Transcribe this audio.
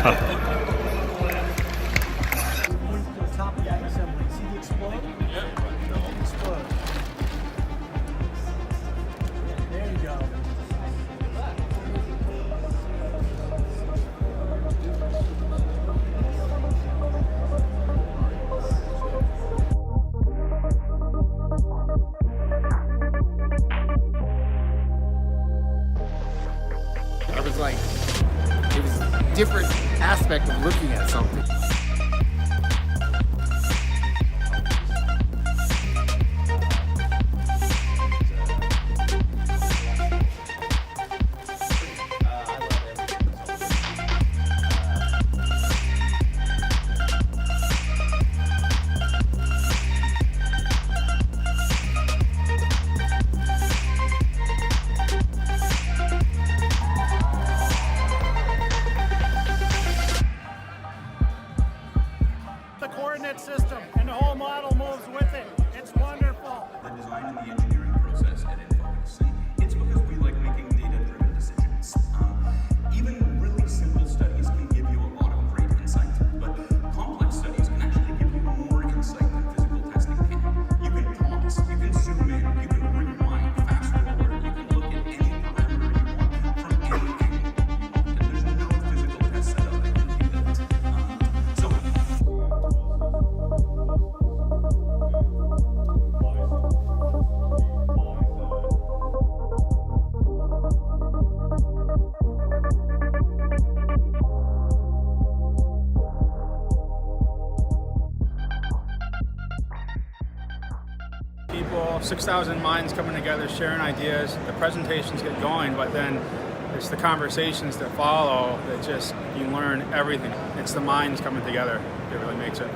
Top of that assembly. See the explode? Yeah. Explode. There you go. I was like, it was a different aspect of looking at something. The coordinate system and the whole model moves with it. It's wonderful. The design and the engineering process at Infocus, and it's because we like making data-driven decisions. Even really simple studies can give you a lot of great insight, but complex studies can actually give you more insight than physical testing can. You can pause, you can zoom in, you can rewind, fast forward, you can look at any parameter you want from any angle you want, and there's no physical test setup that can do that. So people, 6,000 minds coming together, sharing ideas. The presentations get going, but then it's the conversations that follow that just, you learn everything. It's the minds coming together that really makes it.